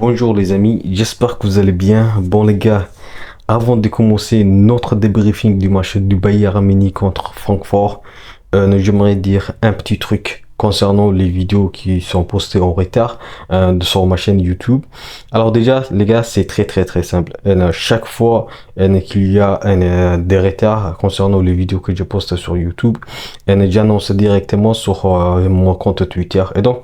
Bonjour les amis, j'espère que vous allez bien. Bon les gars, avant de commencer notre débriefing du match du Bayern Munich contre Francfort, j'aimerais dire un petit truc concernant les vidéos qui sont postées en retard sur ma chaîne YouTube. Alors déjà les gars, c'est très simple. Chaque fois qu'il y a des retards concernant les vidéos que je poste sur YouTube, j'annonce directement sur mon compte Twitter. Et donc,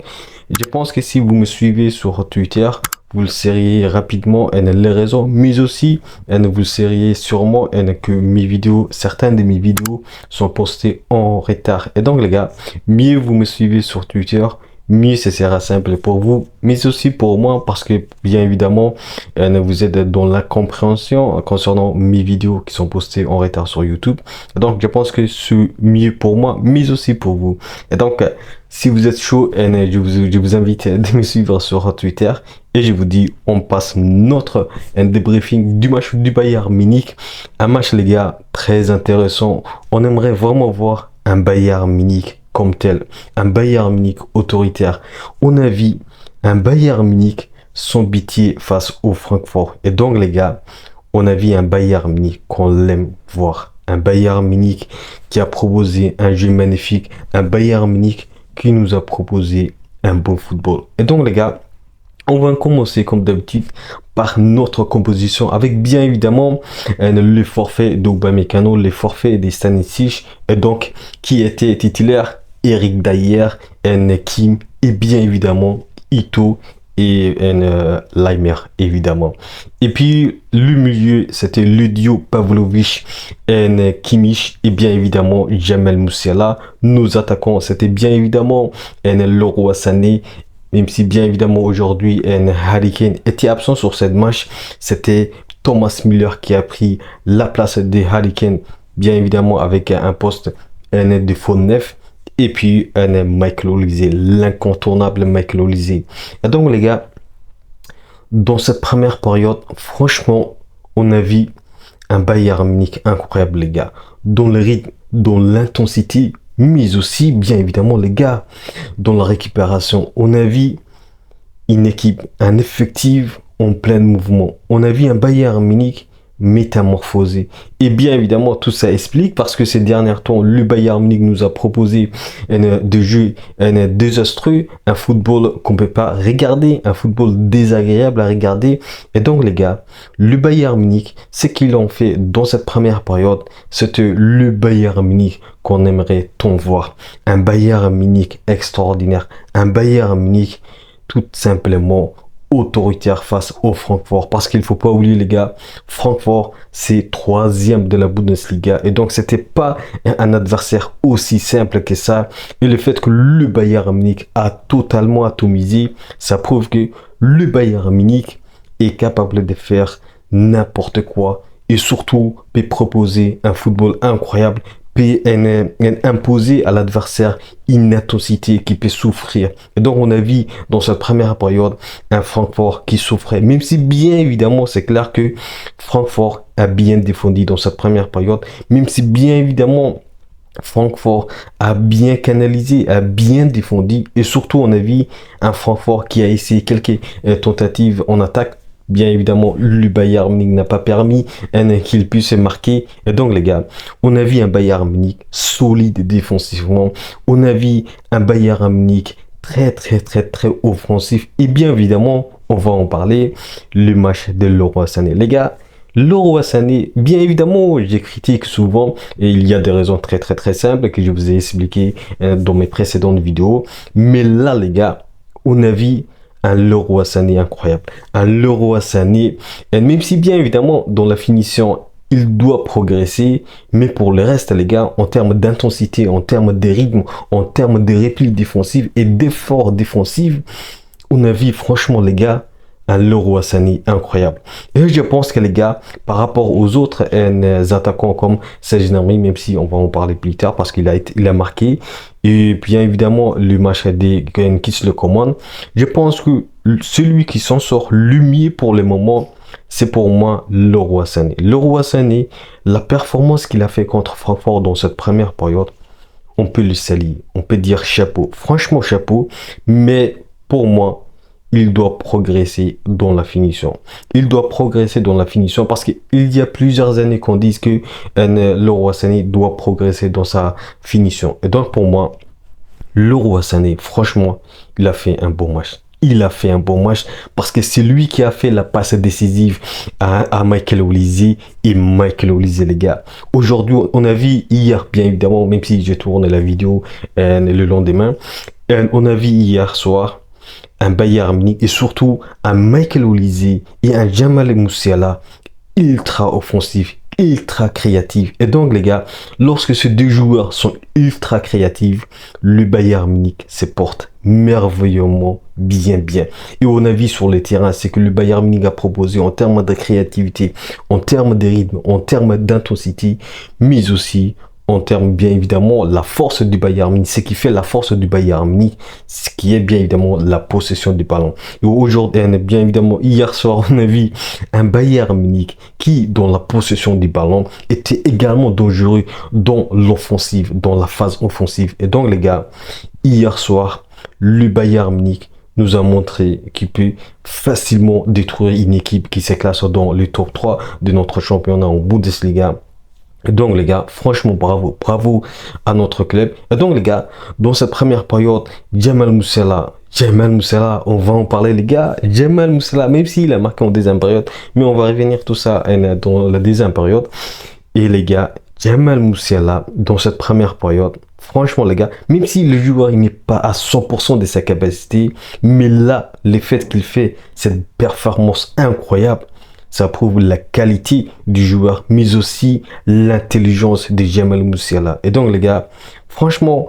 je pense que si vous me suivez sur Twitter, vous le sauriez rapidement les raisons, mais aussi vous le sauriez sûrement que mes vidéos, certaines de mes vidéos sont postées en retard. Et donc les gars, mieux vous me suivez sur Twitter, mieux ce sera simple pour vous, mais aussi pour moi, parce que bien évidemment, vous êtes dans la compréhension concernant mes vidéos qui sont postées en retard sur YouTube. Donc je pense que c'est mieux pour moi, mais aussi pour vous. Et donc, si vous êtes chaud, je vous invite à me suivre sur Twitter. Et je vous dis, on passe notre débriefing du match du Bayern Munich. Un match, les gars, très intéressant. On aimerait vraiment voir un Bayern Munich comme tel. Un Bayern Munich autoritaire. On a vu un Bayern Munich sans pitié face au Francfort. Et donc, les gars, on a vu un Bayern Munich qu'on aime voir. Un Bayern Munich qui a proposé un jeu magnifique. Un Bayern Munich qui nous a proposé un bon football. Et donc, les gars, on va commencer comme d'habitude par notre composition avec bien évidemment le forfait d'Upamecano, le forfait des Stanisic et donc qui était titulaire Eric Dier, Kim et bien évidemment Ito et Leimer évidemment. Et puis le milieu c'était le duo Pavlovic et Kimmich et bien évidemment Jamel Musiala. Nos attaquants c'était bien évidemment Leroy Sané. Même si bien évidemment aujourd'hui Harry Kane était absent sur cette match, c'était Thomas Müller qui a pris la place de Harry Kane, bien évidemment avec un poste de faux neuf. Et puis Michael Olise, l'incontournable Michael Olise. Et donc les gars, dans cette première période, franchement, on a vu un Bayern Munich incroyable les gars, dans le rythme, dans l'intensité, mais aussi, bien évidemment, les gars, dans la récupération. On a vu une équipe, un effectif en plein mouvement. On a vu un Bayern Munich métamorphosé. Et bien évidemment, tout ça explique parce que ces derniers temps, le Bayern Munich nous a proposé des jeux désastreux, un football qu'on ne peut pas regarder, un football désagréable à regarder. Et donc, les gars, le Bayern Munich, ce qu'ils ont fait dans cette première période, c'était le Bayern Munich qu'on aimerait tant voir. Un Bayern Munich extraordinaire, un Bayern Munich tout simplement autoritaire face au Francfort, parce qu'il faut pas oublier les gars, Francfort c'est troisième de la Bundesliga et donc c'était pas un adversaire aussi simple que ça. Et le fait que le Bayern Munich a totalement atomisé, ça prouve que le Bayern Munich est capable de faire n'importe quoi et surtout peut proposer un football incroyable, imposer à l'adversaire une intensité qui peut souffrir. Et donc on a vu dans cette première période un Francfort qui souffrait, même si bien évidemment c'est clair que Francfort a bien défendu dans cette première période, même si bien évidemment Francfort a bien canalisé, a bien défendu, et surtout on a vu un Francfort qui a essayé quelques tentatives en attaque. Bien évidemment, le Bayern Munich n'a pas permis qu'il puisse marquer. Et donc, les gars, on a vu un Bayern Munich solide défensivement. On a vu un Bayern Munich très offensif. Et bien évidemment, on va en parler, le match de Leroy Sané. Les gars, Leroy Sané, bien évidemment, je critique souvent. Et il y a des raisons très simples que je vous ai expliquées dans mes précédentes vidéos. Mais là, les gars, on a vu un Leroy Sané incroyable, un Leroy Sané, et même si bien évidemment dans la finition il doit progresser, mais pour le reste les gars, en termes d'intensité, en termes de rythme, en termes de repli défensif et d'efforts défensifs, on a vu franchement les gars un Leroy Sané incroyable. Et je pense que les gars, par rapport aux autres attaquants comme Serge Gnabry, même si on va en parler plus tard parce qu'il a marqué, et bien évidemment le match des qui le commande, je pense que celui qui s'en sort le mieux pour le moment, c'est pour moi Leroy Sané. Leroy Sané, la performance qu'il a fait contre Francfort dans cette première période, on peut le saluer, on peut dire chapeau, franchement chapeau, mais pour moi, il doit progresser dans la finition. Il doit progresser dans la finition parce qu'il y a plusieurs années qu'on dit que Leroy Sané doit progresser dans sa finition. Et donc pour moi, Leroy Sané, franchement, il a fait un bon match. Il a fait un bon match parce que c'est lui qui a fait la passe décisive à Michael Olise. Et Michael Olise, les gars, aujourd'hui, on a vu hier, bien évidemment, même si j'ai tourné la vidéo le lendemain, on a vu hier soir un Bayern Munich et surtout un Michael Olise et un Jamal Musiala ultra offensif, ultra créatif. Et donc les gars, lorsque ces deux joueurs sont ultra créatifs, le Bayern Munich se porte merveilleusement bien. Et on a vu sur les terrains, c'est que le Bayern Munich a proposé en termes de créativité, en termes de rythme, en termes d'intensité, mais aussi en termes, bien évidemment, la force du Bayern Munich, ce qui fait la force du Bayern Munich, ce qui est bien évidemment la possession du ballon. Et aujourd'hui, bien évidemment, hier soir, on a vu un Bayern Munich qui, dans la possession du ballon, était également dangereux dans l'offensive, dans la phase offensive. Et donc, les gars, hier soir, le Bayern Munich nous a montré qu'il peut facilement détruire une équipe qui se classe dans le top 3 de notre championnat en Bundesliga. Et donc les gars, franchement bravo à notre club. Et donc les gars, dans cette première période, Jamal Musiala, on va en parler les gars. Jamal Musiala, même s'il a marqué en deuxième période, mais on va revenir tout ça dans la deuxième période. Et les gars, Jamal Musiala, dans cette première période, franchement les gars, même si le joueur n'est pas à 100% de sa capacité, mais là, le fait qu'il fait cette performance incroyable, ça prouve la qualité du joueur, mais aussi l'intelligence de Jamal Musiala. Et donc les gars, franchement,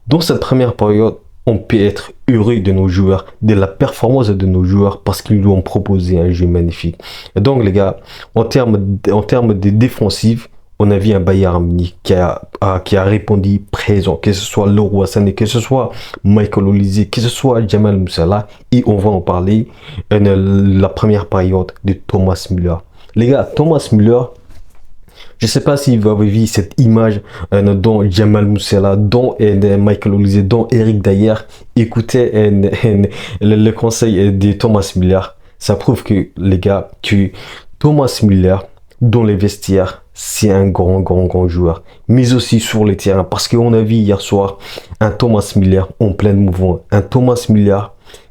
dans cette première période, on peut être heureux de nos joueurs, de la performance de nos joueurs, parce qu'ils nous ont proposé un jeu magnifique. Et donc les gars, en termes de défensive, on a vu un Bayern Munich qui a répondu présent, que ce soit Leroy Sané, que ce soit Michael Olise, que ce soit Jamal Musiala, et on va en parler la première période de Thomas Müller. Les gars, Thomas Müller, je ne sais pas si vous avez vu cette image dont Jamal Musiala, dont Michael Olise, dont Eric Dier. Écoutez le conseil de Thomas Müller. Ça prouve que, les gars, que Thomas Müller, dans les vestiaires, c'est un grand joueur, mais aussi sur les terrains, parce qu'on a vu hier soir un Thomas Müller en plein mouvement, un Thomas Müller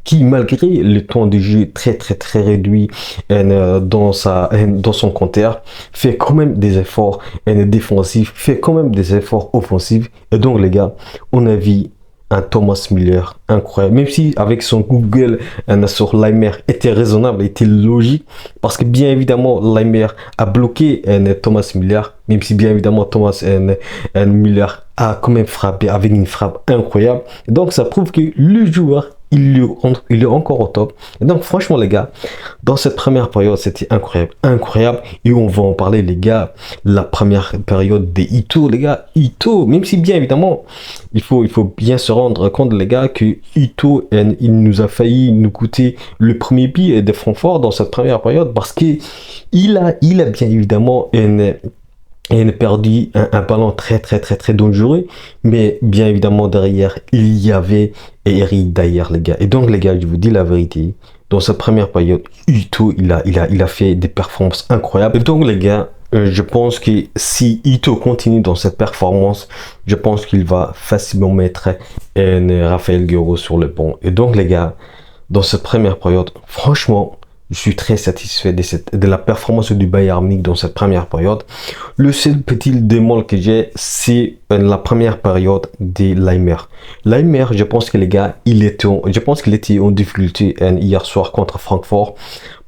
qui, malgré le temps de jeu très réduit dans son compteur, fait quand même des efforts défensifs, fait quand même des efforts offensifs. Et donc les gars, on a vu un Thomas Müller incroyable, même si avec son Google sur Laimer était raisonnable, était logique, parce que bien évidemment Laimer a bloqué Thomas Müller, même si bien évidemment Thomas Müller a quand même frappé avec une frappe incroyable. Donc ça prouve que le joueur il est encore au top. Et donc franchement les gars, dans cette première période c'était incroyable, et on va en parler les gars. La première période des Ito, les gars, Ito, même si bien évidemment il faut bien se rendre compte les gars que Ito il nous a failli nous coûter le premier but de Francfort dans cette première période, parce que il a bien évidemment perdu un ballon très dangereux, mais bien évidemment derrière il y avait Eric Dier les gars. Et donc les gars, je vous dis la vérité, dans cette première période, Ito il a fait des performances incroyables. Et donc les gars, je pense que si Ito continue dans cette performance, je pense qu'il va facilement mettre Raphaël Guerreiro sur le banc. Et donc les gars, dans cette première période, franchement, je suis très satisfait de la performance du Bayern Munich dans cette première période. Le seul petit bémol que j'ai, c'est la première période de Laimer. Laimer, je pense que les gars, il était en difficulté hier soir contre Francfort.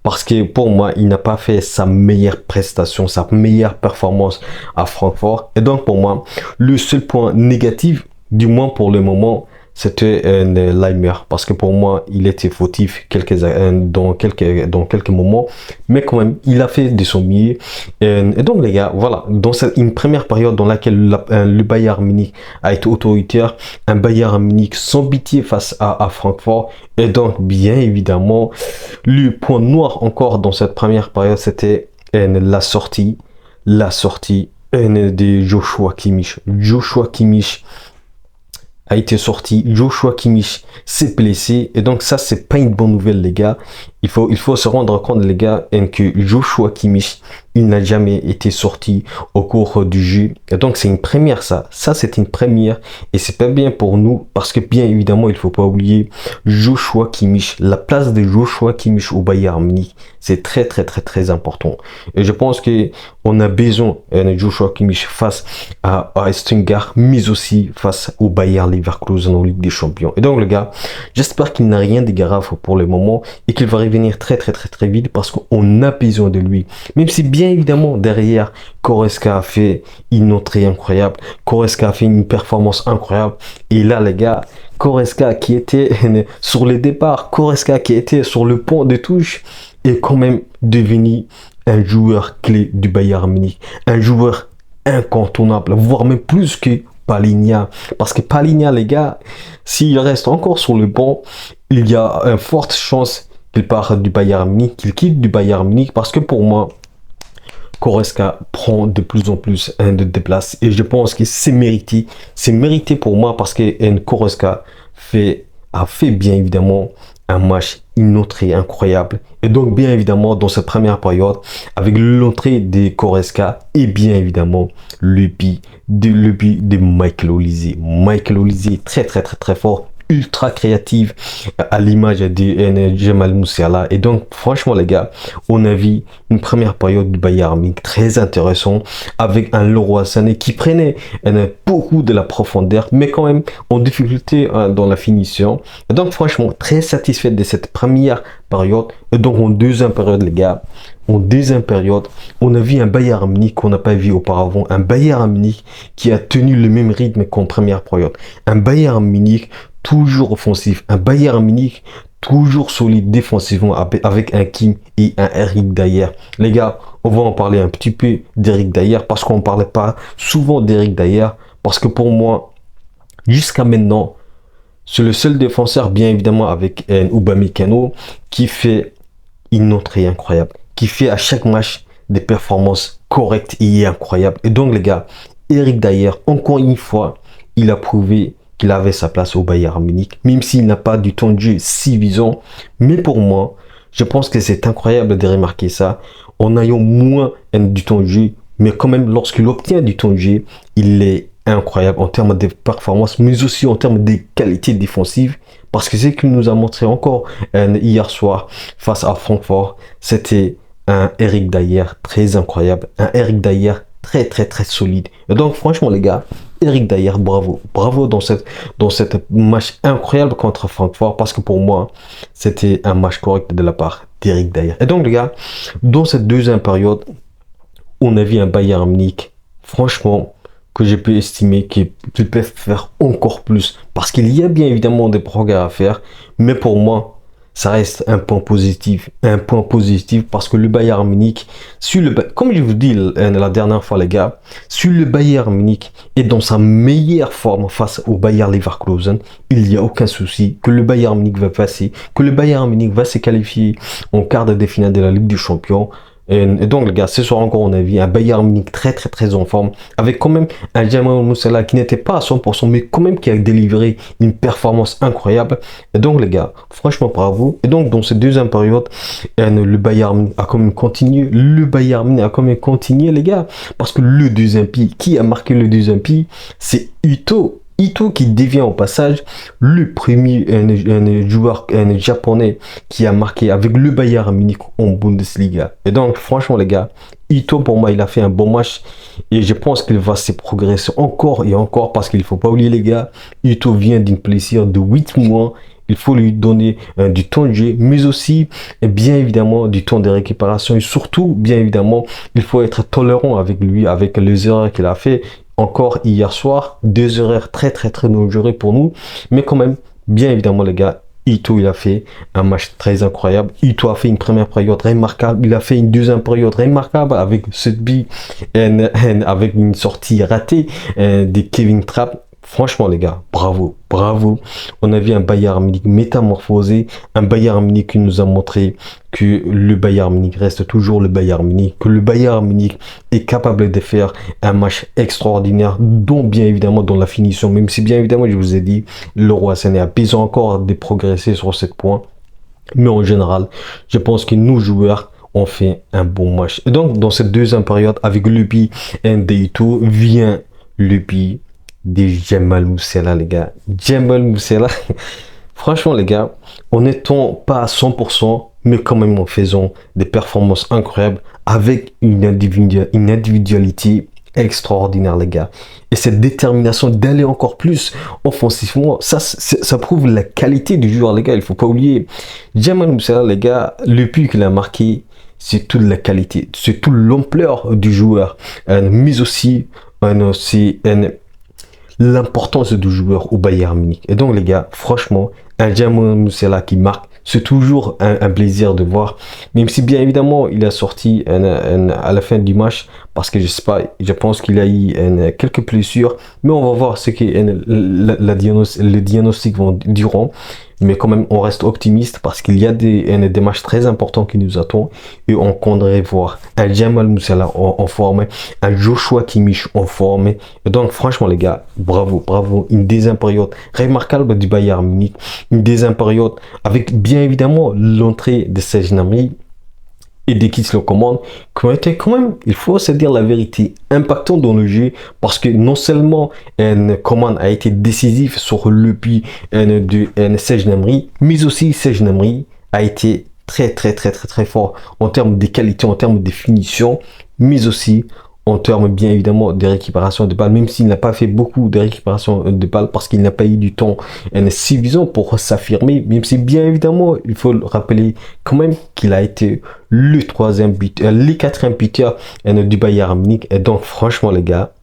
Parce que pour moi, il n'a pas fait sa meilleure prestation, sa meilleure performance à Francfort. Et donc pour moi, le seul point négatif, du moins pour le moment, c'était Laimer, parce que pour moi il était fautif dans quelques moments, mais quand même il a fait de son mieux. Et donc les gars, voilà, dans une première période dans laquelle le Bayern Munich a été autoritaire, un Bayern Munich sans pitié face à Francfort. Et donc bien évidemment le point noir encore dans cette première période, c'était la sortie de Joshua Kimmich. a été sorti. Joshua Kimmich s'est blessé. Et donc ça, c'est pas une bonne nouvelle, les gars. Il faut se rendre compte, les gars, que Joshua Kimmich, il n'a jamais été sorti au cours du jeu. Et donc c'est une première, ça. Ça, c'est une première. Et c'est pas bien pour nous parce que bien évidemment, il faut pas oublier Joshua Kimmich. La place de Joshua Kimmich au Bayern Munich, c'est très très très très important. Et je pense que on a besoin de Joshua Kimmich face à Stuttgart, mais aussi face au Bayer Leverkusen en Ligue des Champions. Et donc, les gars, j'espère qu'il n'a rien de grave pour le moment et qu'il va revenir très très très très vite parce qu'on a besoin de lui. Même si bien évidemment derrière Goretzka a fait une entrée incroyable, Goretzka a fait une performance incroyable. Et là, les gars, Goretzka qui était sur le départ, Goretzka qui était sur le pont de touche est quand même devenu un joueur clé du Bayern Munich, un joueur incontournable, voire même plus que Palhinha. Parce que Palhinha, les gars, s'il reste encore sur le banc, il y a une forte chance qu'il parte du Bayern Munich, qu'il quitte du Bayern Munich, parce que pour moi, Goretzka prend de plus en plus de places et je pense que c'est mérité. C'est mérité pour moi parce que Goretzka a fait bien évidemment un match, une entrée incroyable. Et donc, bien évidemment, dans cette première période, avec l'entrée de Goretzka et bien évidemment le but de Michael Olise. Michael Olise, très très très très fort, ultra créative à l'image de Jamal Musiala. Et donc, franchement, les gars, on a vu une première période du Bayern Munich très intéressant avec un Leroy Sané qui prenait beaucoup de la profondeur, mais quand même en difficulté dans la finition. Et donc, franchement, très satisfait de cette première période. Et donc, en deuxième période, les gars, en deuxième période, on a vu un Bayern Munich qu'on n'a pas vu auparavant. Un Bayern Munich qui a tenu le même rythme qu'en première période. Un Bayern Munich toujours offensif, un Bayern Munich toujours solide défensivement avec un Kim et un Eric Dier. Les gars, on va en parler un petit peu d'Eric Dier parce qu'on ne parlait pas souvent d'Eric Dier parce que pour moi, jusqu'à maintenant, c'est le seul défenseur, bien évidemment, avec Upamecano qui fait une entrée incroyable, qui fait à chaque match des performances correctes et incroyables. Et donc, les gars, Eric Dier, encore une fois, il a prouvé qu'il avait sa place au Bayern Munich, même s'il n'a pas du temps de jeu suffisant. Mais pour moi, je pense que c'est incroyable de remarquer ça, en ayant moins du temps de jeu, mais quand même, lorsqu'il obtient du temps de jeu, il est incroyable en termes de performance, mais aussi en termes de qualité défensive, parce que ce qu'il nous a montré encore hier soir face à Francfort, c'était un Eric Dier très incroyable, un Eric Dier très très très solide. Et donc franchement les gars, Eric Dier, bravo, bravo dans cette match incroyable contre Francfort, parce que pour moi, c'était un match correct de la part d'Eric Dier. Et donc les gars, dans cette deuxième période, on a vu un Bayern Munich, franchement, que je peux estimer qu'ils peuvent faire encore plus, parce qu'il y a bien évidemment des progrès à faire, mais pour moi, ça reste un point positif parce que le Bayern Munich, comme je vous dis la dernière fois les gars, si le Bayern Munich est dans sa meilleure forme face au Bayer Leverkusen, il n'y a aucun souci que le Bayern Munich va passer, que le Bayern Munich va se qualifier en quart de finale de la Ligue des Champions. Et donc les gars, ce soir encore on a vu un Bayern Munich très très très en forme, avec quand même un Jamal Musiala qui n'était pas à 100%, mais quand même qui a délivré une performance incroyable. Et donc les gars, franchement bravo. Et donc dans cette deuxième période, le Bayern Munich a quand même continué, les gars, parce que le deuxième but, qui a marqué le deuxième but, c'est Ito qui devient au passage le premier joueur japonais qui a marqué avec le Bayern Munich en Bundesliga. Et donc franchement les gars, Ito pour moi il a fait un bon match et je pense qu'il va se progresser encore et encore, parce qu'il ne faut pas oublier les gars, Ito vient d'une blessure de 8 mois. Il faut lui donner du temps de jeu, mais aussi bien évidemment du temps de récupération, et surtout bien évidemment il faut être tolérant avec lui, avec les erreurs qu'il a fait. Encore hier soir, 2 erreurs très très très dangereuses pour nous, mais quand même, bien évidemment les gars, Ito il a fait un match très incroyable. Ito a fait une première période remarquable, il a fait une deuxième période remarquable avec ce but, avec une sortie ratée de Kevin Trapp. Franchement, les gars, bravo, bravo. On a vu un Bayern Munich métamorphosé, un Bayern Munich qui nous a montré que le Bayern Munich reste toujours le Bayern Munich, que le Bayern Munich est capable de faire un match extraordinaire, dont bien évidemment dans la finition, même si bien évidemment, je vous ai dit, le Roi Sané a besoin encore de progresser sur ce point. Mais en général, je pense que nos joueurs ont fait un bon match. Et donc, dans cette deuxième période, avec Lupi et Ndeito, vient Lupi de Jamal Musiala, les gars. Jamal Musiala, franchement, les gars, en n'étant pas à 100%, mais quand même en faisant des performances incroyables avec une individualité extraordinaire, les gars. Et cette détermination d'aller encore plus offensivement, ça prouve la qualité du joueur, les gars. Il faut pas oublier. Jamal Musiala, les gars, le but qu'il a marqué, c'est toute la qualité, c'est toute l'ampleur du joueur, mais aussi c'est l'importance du joueur au Bayern Munich. Et donc, les gars, franchement, un Jamal Musiala qui marque, c'est toujours un plaisir de voir. Même si, bien évidemment, il a sorti à la fin du match, parce que je sais pas, je pense qu'il a eu quelques blessures. Mais on va voir ce que le diagnostic diront. Mais quand même, on reste optimiste parce qu'il y a des matchs très importants qui nous attendent. Et on compterait voir un Jamal Musiala en forme, un Joshua Kimmich en forme. Et donc, franchement, les gars, bravo, bravo. Une deuxième période remarquable du Bayern Munich. Une deuxième période avec, bien évidemment, l'entrée de Serge Gnabry et des kits le commande qui ont été quand même, il faut se dire la vérité, impactants dans le jeu parce que non seulement une commande a été décisive sur le puits de Serge Gnabry, mais aussi Serge Gnabry a été très fort en termes de qualité, en termes de finition, mais aussi en termes bien évidemment de récupération de balles, même s'il n'a pas fait beaucoup de récupération de balles parce qu'il n'a pas eu du temps suffisant pour s'affirmer, même si bien évidemment il faut le rappeler quand même qu'il a été le troisième buteur, le quatrième buteur du Bayern Munich. Et donc franchement les gars,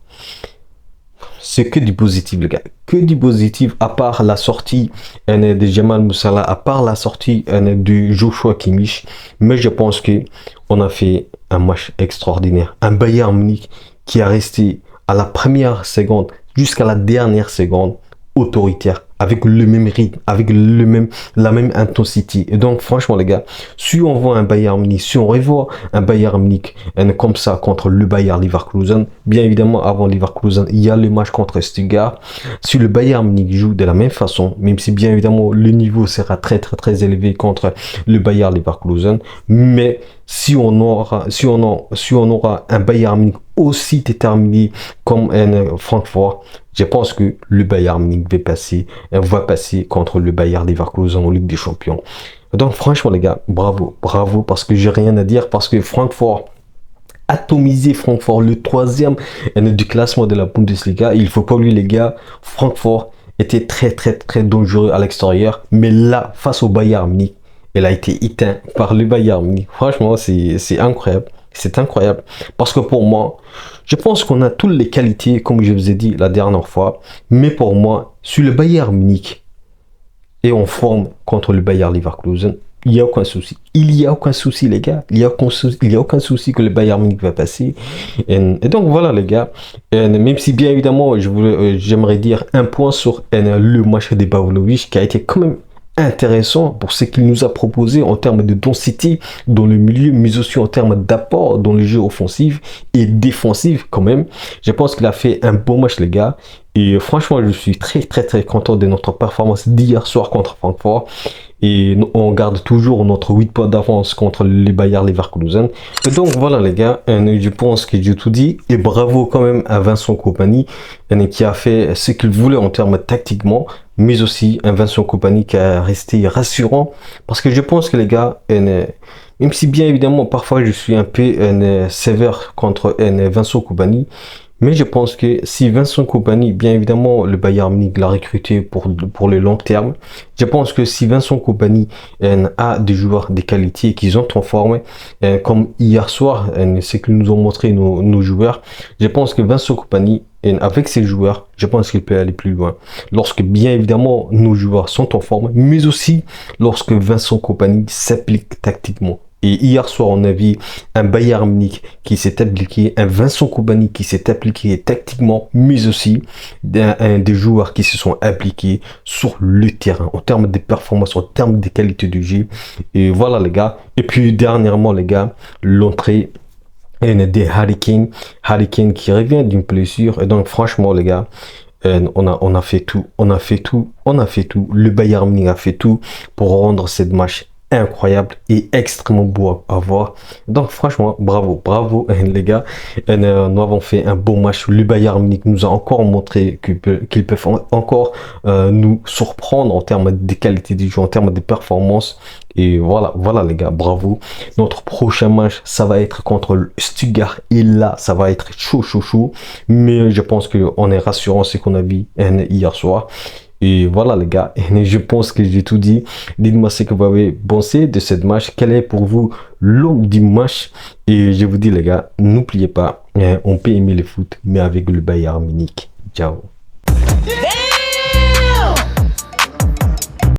c'est que du positif, les gars. Que du positif, à part la sortie de Jamal Musiala, à part la sortie de Joshua Kimmich. Mais je pense que on a fait un match extraordinaire. Un Bayern Munich qui a resté à la première seconde jusqu'à la dernière seconde autoritaire, avec le même rythme, avec la même intensité. Et donc, franchement, les gars, si on voit un Bayern Munich, si on revoit un Bayern Munich comme ça contre le Bayer Leverkusen, bien évidemment, avant Leverkusen, il y a le match contre Stuttgart. Si le Bayern Munich joue de la même façon, même si bien évidemment, le niveau sera très élevé contre le Bayer Leverkusen, mais si on aura un Bayern Munich aussi déterminé comme un Francfort, je pense que le Bayern Munich va passer contre le Bayer Leverkusen en Ligue des Champions. Donc franchement les gars, bravo, bravo, parce que j'ai rien à dire, parce que Francfort, atomisé Francfort, le troisième du classement de la Bundesliga, il faut pas oublier les gars, Francfort était très dangereux à l'extérieur, mais là, face au Bayern Munich, elle a été éteinte par le Bayern Munich. Franchement, c'est incroyable. C'est incroyable. Parce que pour moi, je pense qu'on a toutes les qualités, comme je vous ai dit la dernière fois. Mais pour moi, si le Bayern Munich est en forme contre le Bayer Leverkusen, il n'y a aucun souci. Il n'y a aucun souci, les gars. Il n'y a aucun souci que le Bayern Munich va passer. Et donc, voilà, les gars. Même si, bien évidemment, j'aimerais dire un point sur le match de Pavlovic qui a été quand même intéressant pour ce qu'il nous a proposé en termes de densité dans le milieu, mais aussi en termes d'apport dans le jeu offensif et défensif quand même. Je pense qu'il a fait un bon match, les gars. Et franchement, je suis très content de notre performance d'hier soir contre Francfort. Et on garde toujours notre 8 points d'avance contre les Bayer Leverkusen. Et donc voilà les gars, je pense que j'ai tout dit. Et bravo quand même à Vincent Kompany qui a fait ce qu'il voulait en termes tactiquement. Mais aussi un Vincent Kompany qui a resté rassurant. Parce que je pense que les gars, même si bien évidemment parfois je suis un peu sévère contre Vincent Kompany, mais je pense que si Vincent Kompany, bien évidemment, le Bayern Munich l'a recruté pour le long terme, je pense que si Vincent Kompany a des joueurs de qualité qu'ils ont en forme, comme hier soir, ce que nous ont montré nos joueurs, je pense que Vincent Kompany, avec ses joueurs, je pense qu'il peut aller plus loin. Lorsque, bien évidemment, nos joueurs sont en forme, mais aussi lorsque Vincent Kompany s'applique tactiquement. Et hier soir, on a vu un Bayern Munich qui s'est appliqué, un Vincent Kompany qui s'est appliqué tactiquement, mais aussi des joueurs qui se sont appliqués sur le terrain, en termes de performance, en termes de qualité de jeu. Et voilà les gars. Et puis dernièrement les gars, l'entrée des Harry Kane. Harry Kane qui revient d'une blessure. Et donc franchement les gars, on a fait tout, on a fait tout. Le Bayern Munich a fait tout pour rendre cette match incroyable et extrêmement beau à voir. Donc franchement, bravo, bravo les gars. Nous avons fait un beau match. Le Bayern Munich nous a encore montré qu'ils peuvent encore nous surprendre en termes de qualité du jeu, en termes de performance. Et voilà, voilà les gars, bravo. Notre prochain match, ça va être contre le Stuttgart. Et là, ça va être chaud, chaud, chaud. Mais je pense qu'on est rassurant ce qu'on a vu hier soir. Et voilà les gars, et je pense que j'ai tout dit. Dites-moi ce que vous avez pensé de cette match. Quel est pour vous l'homme du match? Et je vous dis les gars, n'oubliez pas, on peut aimer le foot, mais avec le Bayern Munich. Ciao.